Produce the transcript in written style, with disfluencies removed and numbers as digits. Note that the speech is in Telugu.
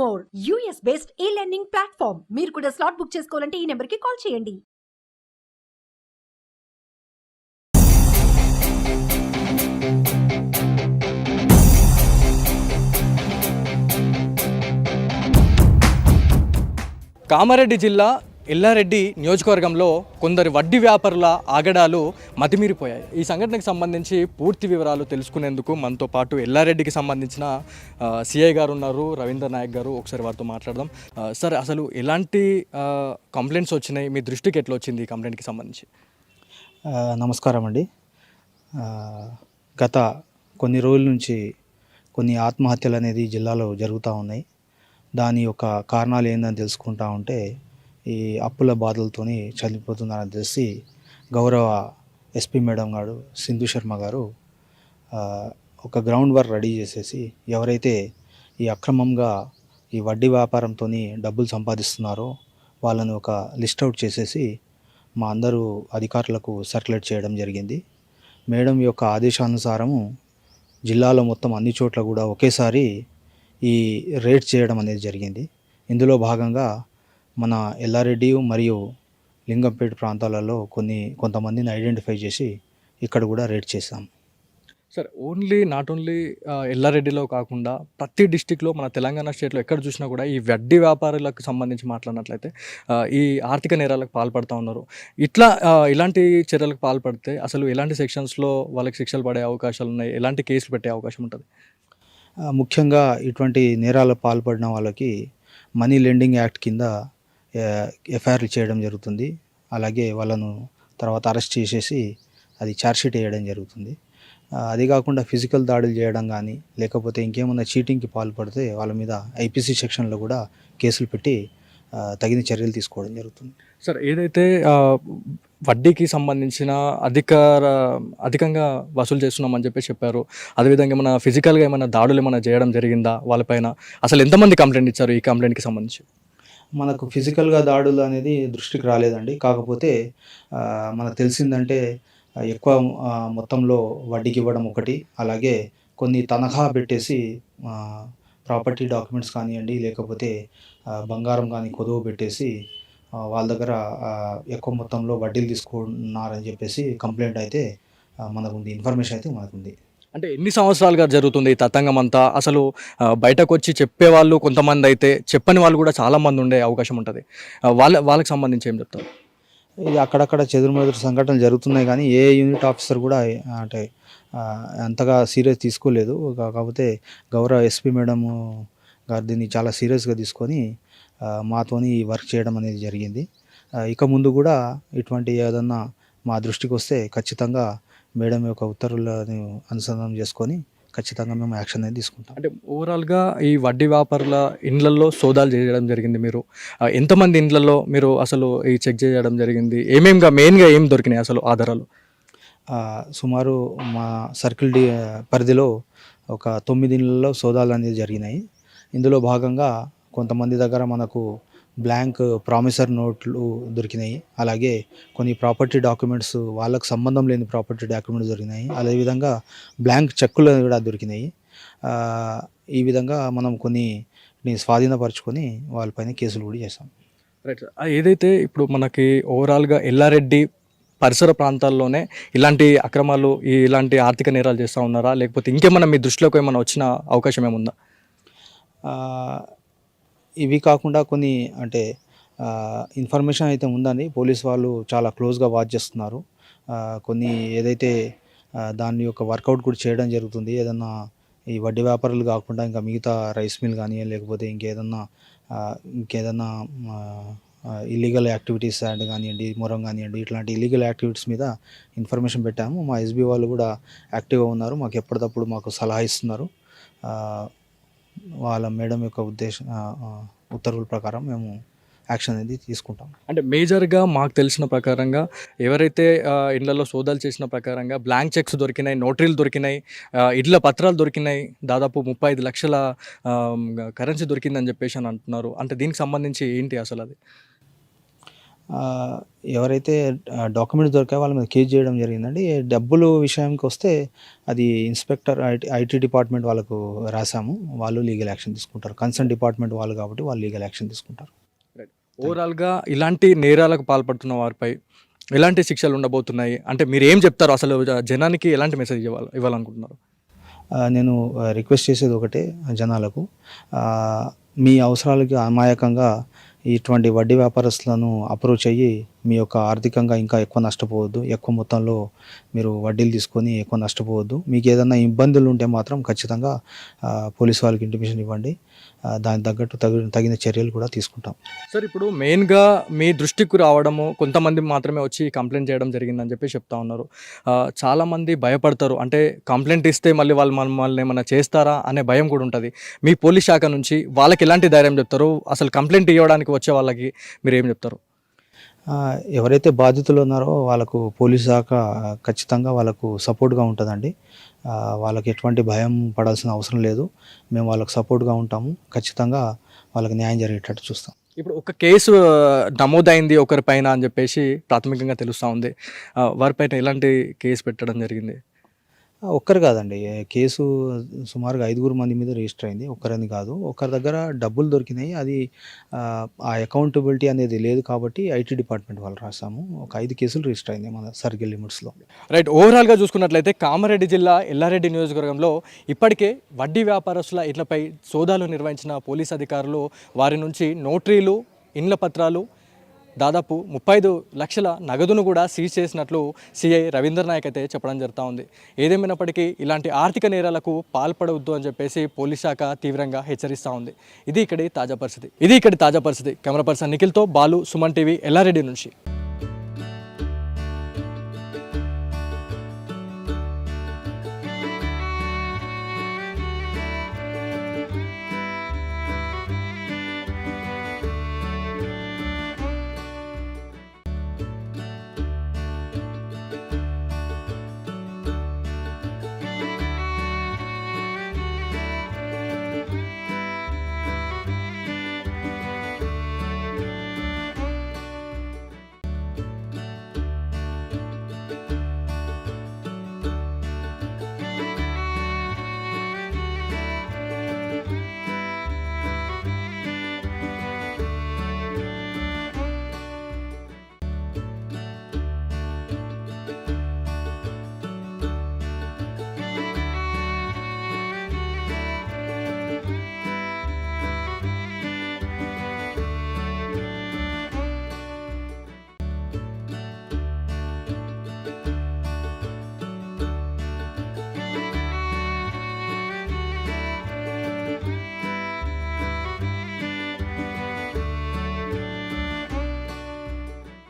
మోర్ యూఎస్ బేస్డ్ ఈ లెర్నింగ్ ప్లాట్ఫామ్. మీరు కూడా స్లాట్ బుక్ చేసుకోవాలంటే ఈ నెంబర్కి కాల్ చేయండి. కామారెడ్డి జిల్లా ఎల్లారెడ్డి నియోజకవర్గంలో కొందరు వడ్డీ వ్యాపారుల ఆగడాలు మతిమీరిపోయాయి. ఈ సంఘటనకు సంబంధించి పూర్తి వివరాలు తెలుసుకునేందుకు మనతో పాటు ఎల్లారెడ్డికి సంబంధించిన సిఐ గారు ఉన్నారు, రవీంద్ర నాయక్ గారు. ఒకసారి వారితో మాట్లాడదాం. సార్, అసలు ఎలాంటి కంప్లైంట్స్ వచ్చినాయి, మీ దృష్టికి ఎట్లా వచ్చింది ఈ కంప్లైంట్కి సంబంధించి? నమస్కారం అండి. గత కొన్ని రోజుల నుంచి కొన్ని ఆత్మహత్యలు అనేది జిల్లాలో జరుగుతూ ఉన్నాయి. దాని యొక్క కారణాలు ఏందని తెలుసుకుంటా ఉంటే ఈ అప్పుల బాధలతోని చనిపోతున్నారని తెలిసి గౌరవ ఎస్పీ మేడం గారు సింధు శర్మ గారు ఒక గ్రౌండ్ వర్క్ రెడీ చేసేసి ఎవరైతే ఈ అక్రమంగా ఈ వడ్డీ వ్యాపారంతో డబ్బులు సంపాదిస్తున్నారో వాళ్ళని ఒక లిస్ట్ అవుట్ చేసేసి మా అందరూ అధికారులకు సర్క్యులేట్ చేయడం జరిగింది. మేడం యొక్క ఆదేశానుసారము జిల్లాలో మొత్తం అన్ని చోట్ల కూడా ఒకేసారి ఈ రేడ్ చేయడం అనేది జరిగింది. ఇందులో భాగంగా మన ఎల్లారెడ్డి మరియు లింగంపేట ప్రాంతాలలో కొంతమందిని ఐడెంటిఫై చేసి ఇక్కడ కూడా రేడ్ చేశాం. సార్, నాట్ ఓన్లీ ఎల్లారెడ్డిలో కాకుండా ప్రతి డిస్టిక్లో మన తెలంగాణ స్టేట్లో ఎక్కడ చూసినా కూడా ఈ వడ్డీ వ్యాపారులకు సంబంధించి మాట్లాడినట్లయితే ఈ ఆర్థిక నేరాలకు పాల్పడుతూ ఉన్నారు. ఇలాంటి చర్యలకు పాల్పడితే అసలు ఎలాంటి సెక్షన్స్లో వాళ్ళకి శిక్షలు పడే అవకాశాలు ఉన్నాయి, ఎలాంటి కేసులు పెట్టే అవకాశం ఉంటుంది? ముఖ్యంగా ఇటువంటి నేరాలకు పాల్పడిన వాళ్ళకి మనీ లెండింగ్ యాక్ట్ కింద ఎఫ్ఐఆర్లు చేయడం జరుగుతుంది. అలాగే వాళ్ళను తర్వాత అరెస్ట్ చేసేసి అది ఛార్జ్షీట్ వేయడం జరుగుతుంది. అది కాకుండా ఫిజికల్ దాడులు చేయడం కానీ లేకపోతే ఇంకేమన్నా చీటింగ్కి పాల్పడితే వాళ్ళ మీద ఐపీసీ సెక్షన్లో కూడా కేసులు పెట్టి తగిన చర్యలు తీసుకోవడం జరుగుతుంది. సార్, ఏదైతే వడ్డీకి సంబంధించిన అధికంగా వసూలు చేస్తున్నామని చెప్పారు, అదేవిధంగా ఏమైనా ఫిజికల్గా ఏమైనా దాడులు ఏమైనా చేయడం జరిగిందా వాళ్ళపైన? అసలు ఎంతమంది కంప్లైంట్ ఇచ్చారు ఈ కంప్లైంట్కి సంబంధించి? మనకు ఫిజికల్గా దాడులు అనేది దృష్టికి రాలేదండి. కాకపోతే మనకు తెలిసిందంటే ఎక్కువ మొత్తంలో వడ్డీకి ఇవ్వడం ఒకటి, అలాగే కొన్ని తనఖా పెట్టేసి ప్రాపర్టీ డాక్యుమెంట్స్ కానివ్వండి లేకపోతే బంగారం కానీ కొదువు పెట్టేసి వాళ్ళ దగ్గర ఎక్కువ మొత్తంలో వడ్డీలు తీసుకున్నారని చెప్పేసి కంప్లైంట్ అయితే మనకుంది, ఇన్ఫర్మేషన్ అయితే మనకుంది. అంటే ఎన్ని సంవత్సరాలుగా జరుగుతుంది ఈ తతంగం అంతా? అసలు బయటకు వచ్చి చెప్పేవాళ్ళు కొంతమంది అయితే, చెప్పని వాళ్ళు కూడా చాలామంది ఉండే అవకాశం ఉంటుంది. వాళ్ళకి సంబంధించి ఏం చెప్తారు? ఇది అక్కడక్కడ చెదురుమదురు సంఘటనలు జరుగుతున్నాయి కానీ ఏ యూనిట్ ఆఫీసర్ కూడా అంటే అంతగా సీరియస్ తీసుకోలేదు. కాకపోతే గౌరవ ఎస్పీ మేడం గారు దీన్ని చాలా సీరియస్గా తీసుకొని మాతోని వర్క్ చేయడం అనేది జరిగింది. ఇక ముందు కూడా ఇటువంటి ఏదన్నా మా దృష్టికి వస్తే ఖచ్చితంగా మేడం యొక్క ఉత్తర్వులను అనుసంధానం చేసుకొని ఖచ్చితంగా మేము యాక్షన్ అనేది తీసుకుంటాం. అంటే ఓవరాల్గా ఈ వడ్డీ వ్యాపారుల ఇండ్లలో సోదాలు చేయడం జరిగింది. మీరు ఎంతమంది ఇండ్లలో మీరు అసలు ఈ చెక్ చేయడం జరిగింది? మెయిన్గా ఏం దొరికినాయి అసలు ఆధారాలు? సుమారు మా సర్కిల్ పరిధిలో ఒక 9 ఇళ్లలో సోదాలు అనేది జరిగినాయి. ఇందులో భాగంగా కొంతమంది దగ్గర మనకు బ్లాంక్ ప్రామిసర్ నోట్లు దొరికినాయి. అలాగే కొన్ని ప్రాపర్టీ డాక్యుమెంట్స్, వాళ్ళకు సంబంధం లేని ప్రాపర్టీ డాక్యుమెంట్స్ దొరికినాయి. అదేవిధంగా బ్లాంక్ చెక్కులు కూడా దొరికినాయి. ఈ విధంగా మనం కొన్ని స్వాధీనపరచుకొని వాళ్ళపైన కేసులు కూడా చేసాం. రైట్. ఏదైతే ఇప్పుడు మనకి ఓవరాల్గా ఎల్లారెడ్డి పరిసర ప్రాంతాల్లోనే ఇలాంటి అక్రమాలు, ఇలాంటి ఆర్థిక నేరాలు చేస్తూ ఉన్నారా, లేకపోతే ఇంకేమన్నా మీ దృష్టిలోకి ఏమైనా వచ్చిన అవకాశం ఏముందా? ఇవి కాకుండా కొన్ని అంటే ఇన్ఫర్మేషన్ అయితే ఉందండి. పోలీస్ వాళ్ళు చాలా క్లోజ్గా వాచ్ చేస్తున్నారు. కొన్ని ఏదైతే దాని యొక్క వర్కౌట్ కూడా చేయడం జరుగుతుంది. ఏదన్నా ఈ వడ్డీ వ్యాపారులు కాకుండా ఇంకా మిగతా రైస్ మిల్ కానీ లేకపోతే ఇంకేదన్నా ఇల్లీగల్ యాక్టివిటీస్ అండ్ కానివ్వండి, మొరం కానివ్వండి, ఇట్లాంటి ఇల్లీగల్ యాక్టివిటీస్ మీద ఇన్ఫర్మేషన్ పెట్టాము. మా ఎస్బీ వాళ్ళు కూడా యాక్టివ్గా ఉన్నారు. మాకు ఎప్పటికప్పుడు మాకు సలహా ఇస్తున్నారు. వాళ్ళ మేడం యొక్క ఉత్తర్వుల ప్రకారం మేము యాక్షన్ అనేది తీసుకుంటాం. అంటే మేజర్గా మాకు తెలిసిన ప్రకారంగా ఎవరైతే ఇళ్లలో సోదాలు చేసిన ప్రకారంగా బ్లాంక్ చెక్స్ దొరికినాయి, నోటరీలు దొరికినాయి, ఇళ్ల పత్రాలు దొరికినాయి, దాదాపు 35 లక్షల కరెన్సీ దొరికిందని చెప్పేసి అని అంటున్నారు. అంటే దీనికి సంబంధించి ఏంటి అసలు అది? ఆ, ఎవరైతే డాక్యుమెంట్స్ దొరికాయో వాళ్ళ మీద కేసు చేయడం జరిగిందండి. డబ్బులు విషయానికి వస్తే అది ఇన్స్పెక్టర్ ఐటీ డిపార్ట్మెంట్ వాళ్ళకు రాసాము. వాళ్ళు లీగల్ యాక్షన్ తీసుకుంటారు. కన్సర్న్ డిపార్ట్మెంట్ వాళ్ళు కాబట్టి వాళ్ళు లీగల్ యాక్షన్ తీసుకుంటారు. ఓవరాల్గా ఇలాంటి నేరాలకు పాల్పడుతున్న వారిపై ఎలాంటి శిక్షలు ఉండబోతున్నాయి అంటే మీరు ఏం చెప్తారు అసలు జనానికి ఎలాంటి మెసేజ్ ఇవ్వాలనుకుంటున్నారు? నేను రిక్వెస్ట్ చేసేది ఒకటే జనాలకు, ఆ, మీ అవసరాలకి అమాయకంగా ఇటువంటి వడ్డీ వ్యాపారస్తులను అప్రోచ్ అయ్యి మీ యొక్క ఆర్థికంగా ఇంకా ఎక్కువ నష్టపోవద్దు. ఎక్కువ మొత్తంలో మీరు వడ్డీలు తీసుకొని ఎక్కువ నష్టపోవద్దు. మీకు ఏదైనా ఇబ్బందులు ఉంటే మాత్రం ఖచ్చితంగా పోలీస్ వాళ్ళకి ఇంటిమేషన్ ఇవ్వండి. దానికి తగ్గట్టు తగిన చర్యలు కూడా తీసుకుంటాం. సార్ ఇప్పుడు మెయిన్గా మీ దృష్టికి రావడము కొంతమంది మాత్రమే వచ్చి కంప్లైంట్ చేయడం జరిగిందని చెప్పి చెప్తా ఉన్నారు. చాలామంది భయపడతారు అంటే కంప్లైంట్ ఇస్తే మళ్ళీ వాళ్ళు మమ్మల్ని ఏమైనా చేస్తారా అనే భయం కూడా ఉంటుంది. మీ పోలీస్ శాఖ నుంచి వాళ్ళకి ఎలాంటి ధైర్యం చెప్తారు? అసలు కంప్లైంట్ ఇవ్వడానికి వచ్చే వాళ్ళకి మీరు ఏం చెప్తారు? ఎవరైతే బాధితులు ఉన్నారో వాళ్ళకు పోలీస్ శాఖ ఖచ్చితంగా వాళ్ళకు సపోర్ట్గా ఉంటుందండి. వాళ్ళకి ఎటువంటి భయం పడాల్సిన అవసరం లేదు. మేము వాళ్ళకు సపోర్ట్గా ఉంటాము. ఖచ్చితంగా వాళ్ళకి న్యాయం జరిగేటట్టు చూస్తాం. ఇప్పుడు ఒక కేసు నమోదైంది ఒకరిపైన అని చెప్పేసి ప్రాథమికంగా తెలుస్తూ ఉంది. వారిపైన ఎలాంటి కేసు పెట్టడం జరిగింది? ఒక్కరు కాదండి, కేసు సుమారుగా 5 మంది మీద రిజిస్టర్ అయింది. ఒక్కరని కాదు. ఒకరి దగ్గర డబ్బులు దొరికినాయి. అది ఆ అకౌంటబిలిటీ అనేది లేదు కాబట్టి ఐటీ డిపార్ట్మెంట్ వాళ్ళు రాసాము. ఒక 5 కేసులు రిజిస్టర్ అయింది మన సర్కిల్ లిమిట్స్లో. రైట్. ఓవరాల్గా చూసుకున్నట్లయితే కామారెడ్డి జిల్లా ఎల్లారెడ్డి నియోజకవర్గంలో ఇప్పటికే వడ్డీ వ్యాపారస్తుల ఇళ్లపై సోదాలు నిర్వహించిన పోలీస్ అధికారులు వారి నుంచి నోటరీలు, ఇండ్ల పత్రాలు, దాదాపు 35 లక్షల నగదును కూడా సీజ్ చేసినట్లు సిఐ రవీందర్ నాయక్ అయితే చెప్పడం జరుగుతూ ఉంది. ఏదేమైనప్పటికీ ఇలాంటి ఆర్థిక నేరాలకు పాల్పడవద్దు అని చెప్పేసి పోలీస్ శాఖ తీవ్రంగా హెచ్చరిస్తూ ఉంది. ఇది ఇక్కడి తాజా పరిస్థితి. కెమెరా పర్సన్ నిఖిల్తో బాలు, సుమన్ టీవీ, ఎల్లారెడ్డి నుంచి.